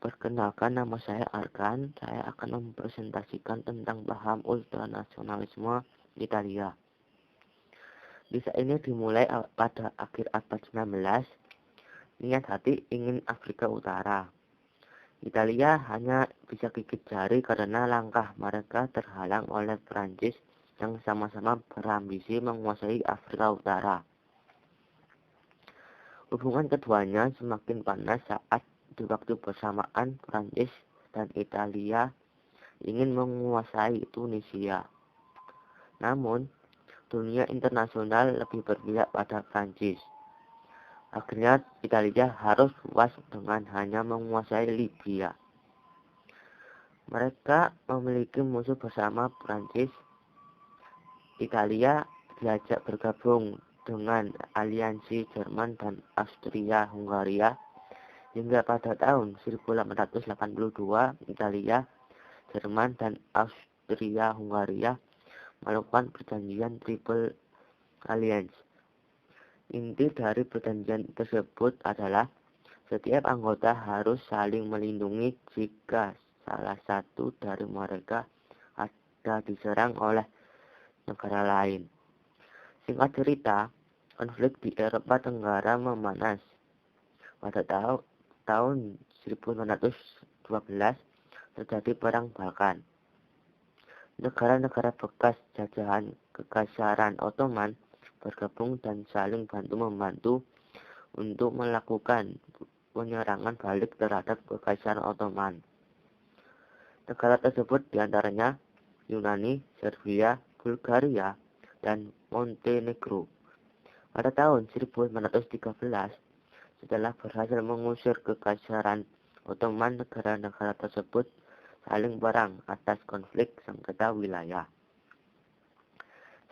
Perkenalkan, nama saya Arkan. Saya akan mempresentasikan tentang paham ultranasionalisme Italia. Kisah ini dimulai pada akhir abad 19. Niat hati ingin Afrika Utara. Italia hanya bisa gigit jari karena langkah mereka terhalang oleh Prancis yang sama-sama berambisi menguasai Afrika Utara. Hubungan keduanya semakin panas saat di waktu bersamaan Prancis dan Italia ingin menguasai Tunisia. Namun, dunia internasional lebih berpihak pada Prancis. Akhirnya Italia harus puas dengan hanya menguasai Libya. Mereka memiliki musuh bersama Prancis. Italia diajak bergabung dengan aliansi Jerman dan Austria-Hungaria hingga pada tahun 1882 Italia, Jerman, dan Austria-Hungaria melakukan perjanjian Triple Alliance. Inti dari perjanjian tersebut adalah setiap anggota harus saling melindungi jika salah satu dari mereka ada diserang oleh negara lain. Singkat cerita, konflik di Eropa Tenggara memanas. Pada tahun 1912 terjadi Perang Balkan. Negara-negara bekas jajahan Kekaisaran Ottoman bergabung dan saling bantu-membantu untuk melakukan penyerangan balik terhadap Kekaisaran Ottoman. Negara tersebut diantaranya Yunani, Serbia, Bulgaria, dan Montenegro. Pada tahun 1913, setelah berhasil mengusir Kekaisaran Ottoman, negara-negara tersebut saling perang atas konflik sengketa wilayah.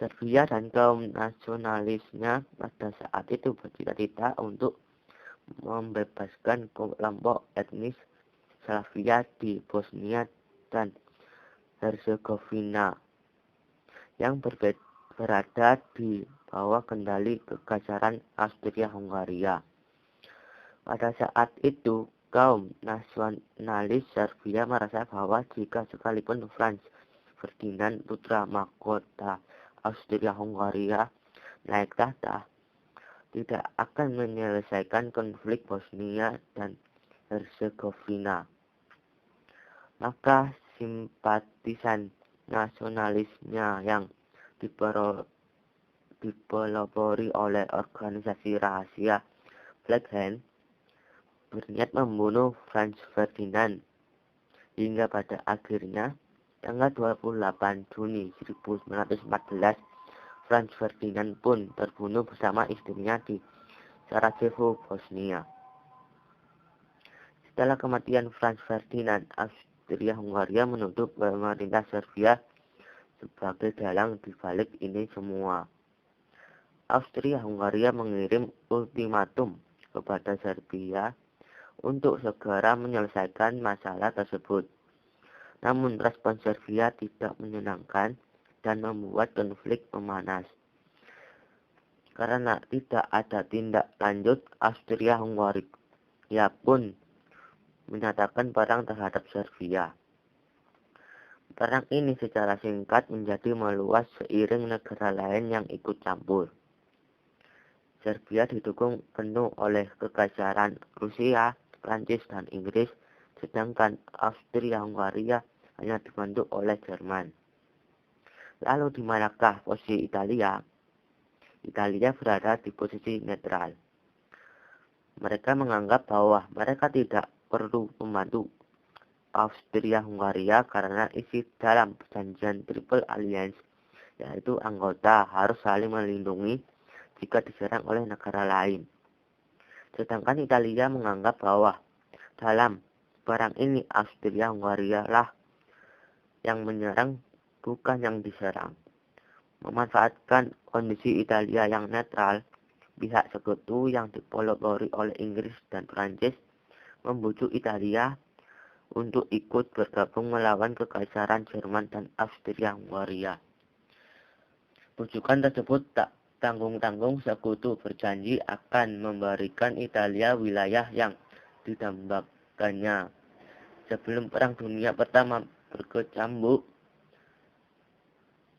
Serbia dan kaum nasionalisnya pada saat itu bercita-cita untuk membebaskan kelompok etnis Slavia di Bosnia dan Herzegovina yang berada di bawah kendali Kekaisaran Austria-Hungaria. Pada saat itu, kaum nasionalis Serbia merasa bahwa jika sekalipun Franz Ferdinand putra mahkota Austria-Hungaria naik tahta, tidak akan menyelesaikan konflik Bosnia dan Herzegovina. Maka simpatisan nasionalisnya yang dipelopori oleh organisasi rahasia Black Hand berniat membunuh Franz Ferdinand hingga pada akhirnya tanggal 28 Juni 1914 Franz Ferdinand pun terbunuh bersama istrinya di Sarajevo, Bosnia. Setelah kematian Franz Ferdinand, Austria-Hungaria menuduh pemerintah Serbia sebagai dalang di balik ini semua. Austria-Hungaria mengirim ultimatum kepada Serbia untuk segera menyelesaikan masalah tersebut. Namun respon Serbia tidak menyenangkan dan membuat konflik memanas. Karena tidak ada tindak lanjut, Austria-Hungaria pun menyatakan perang terhadap Serbia. Perang ini secara singkat menjadi meluas seiring negara lain yang ikut campur. Serbia didukung penuh oleh Kekaisaran Rusia, Prancis, dan Inggris, sedangkan Austria-Hungaria hanya dibantu oleh Jerman. Lalu di manakah posisi Italia? Italia berada di posisi netral. Mereka menganggap bahwa mereka tidak perlu membantu Austria-Hungaria karena isi dalam perjanjian Triple Alliance, yaitu anggota harus saling melindungi jika diserang oleh negara lain. Sedangkan Italia menganggap bahwa dalam perang ini Austria-Hungaria lah yang menyerang, bukan yang diserang. Memanfaatkan kondisi Italia yang netral, pihak sekutu yang dipelopori oleh Inggris dan Prancis membujuk Italia untuk ikut bergabung melawan Kekaisaran Jerman dan Austria-Hungaria. Bujukan tersebut tak tanggung-tanggung, sekutu berjanji akan memberikan Italia wilayah yang didambakannya sebelum Perang Dunia Pertama berkecamuk.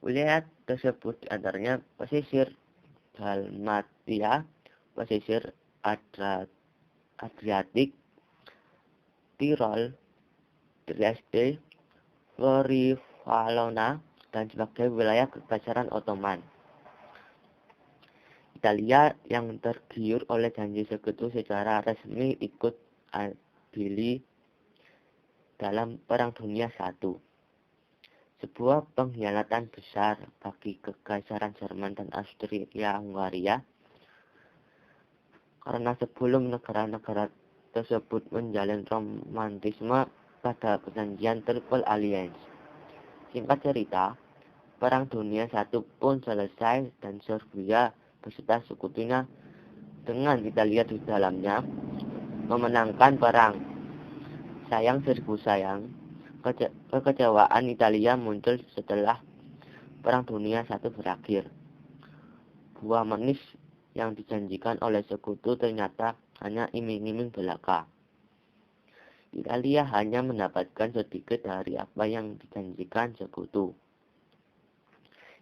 Wilayah tersebut diantaranya pesisir Dalmatia, pesisir Adriatik, Tirol, Dresde, Florivallona, dan sebagai wilayah kekaisaran Ottoman. Italia yang tergiur oleh janji sekutu secara resmi ikut andil dalam Perang Dunia I. Sebuah pengkhianatan besar bagi Kekaisaran Jerman dan Austria-Hungaria, karena sebelum negara-negara tersebut menjalin romantisme pada perjanjian Triple Alliance. Singkat cerita, Perang Dunia I pun selesai dan Serbia beserta sekutunya dengan Italia di dalamnya memenangkan perang. Sayang seribu sayang, kekecewaan Italia muncul setelah Perang Dunia I berakhir. Buah manis yang dijanjikan oleh sekutu ternyata hanya iming-iming belaka. Italia hanya mendapatkan sedikit dari apa yang dijanjikan sekutu.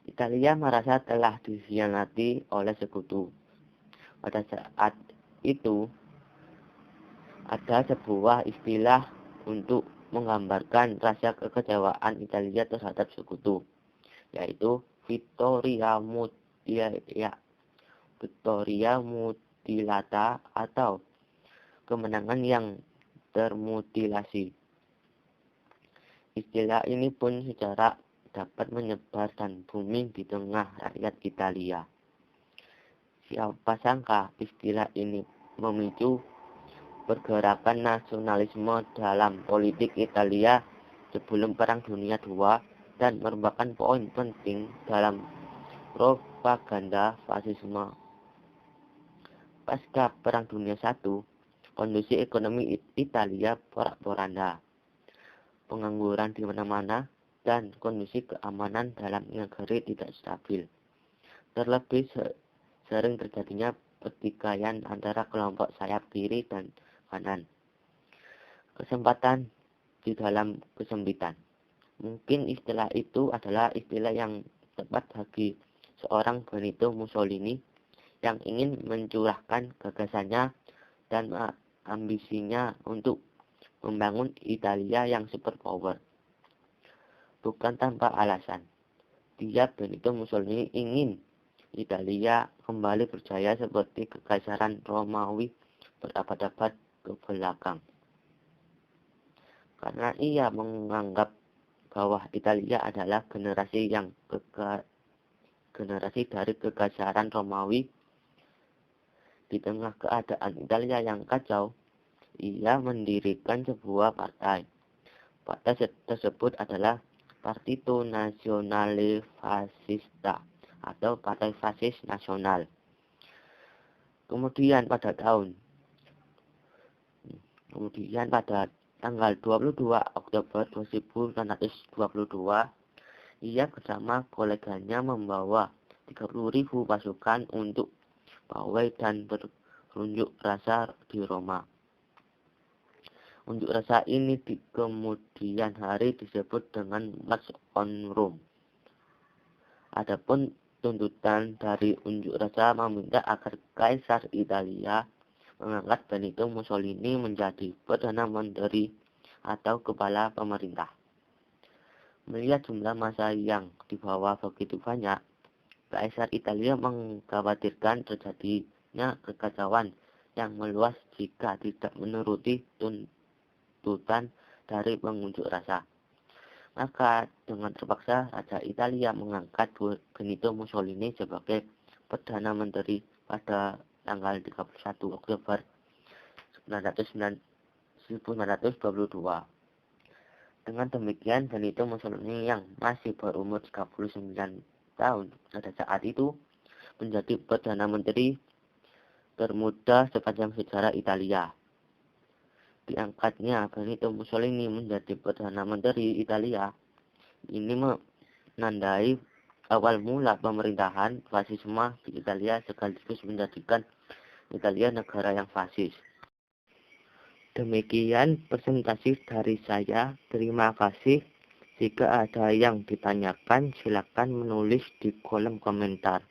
Italia merasa telah dikhianati oleh sekutu. Pada saat itu, ada sebuah istilah untuk menggambarkan rasa kekecewaan Italia terhadap sekutu, yaitu Vittoria mutilata atau kemenangan yang termutilasi. Istilah ini pun secara dapat menyebar dan booming di tengah rakyat Italia. Siapa sangka istilah ini memicu pergerakan nasionalisme dalam politik Italia sebelum Perang Dunia II dan merupakan poin penting dalam propaganda fasisme. Pasca Perang Dunia I, kondisi ekonomi Italia porak-poranda, pengangguran di mana-mana, dan kondisi keamanan dalam negeri tidak stabil. Terlebih sering terjadinya pertikaian antara kelompok sayap kiri dan kanan. Kesempatan di dalam kesempitan. Mungkin istilah itu adalah istilah yang tepat bagi seorang Benito Mussolini yang ingin mencurahkan gagasannya dan ambisinya untuk membangun Italia yang superpower. Bukan tanpa alasan. Benito Mussolini ingin Italia kembali berjaya seperti Kekaisaran Romawi berabad-abad ke belakang. Karena ia menganggap bahwa Italia adalah generasi dari Kekaisaran Romawi. Di tengah keadaan Italia yang kacau, ia mendirikan sebuah partai. Partai tersebut adalah Partito Nazionale Fascista atau Partai Fasis Nasional. Kemudian pada tanggal 22 Oktober 1922, ia bersama koleganya membawa 30.000 pasukan untuk pawai dan berunjuk rasa di Roma. Unjuk rasa ini di kemudian hari disebut dengan March on Rome. Adapun tuntutan dari unjuk rasa meminta agar Kaisar Italia mengangkat Benito Mussolini menjadi Perdana Menteri atau Kepala Pemerintah. Melihat jumlah massa yang dibawa begitu banyak, Kaisar Italia mengkhawatirkan terjadinya kekacauan yang meluas jika tidak menuruti tuntutan dari pengunjuk rasa. Maka dengan terpaksa Raja Italia mengangkat Benito Mussolini sebagai Perdana Menteri pada tanggal 31 Oktober 1922. Dengan demikian, Benito Mussolini yang masih berumur 39 tahun pada saat itu menjadi Perdana Menteri termuda sepanjang sejarah Italia. Diangkatnya Benito Mussolini menjadi Perdana Menteri Italia ini menandai awal mula pemerintahan fasisme di Italia sekaligus menjadikan Italia negara yang fasis. Demikian presentasi dari saya. Terima kasih. Jika ada yang ditanyakan, silakan menulis di kolom komentar.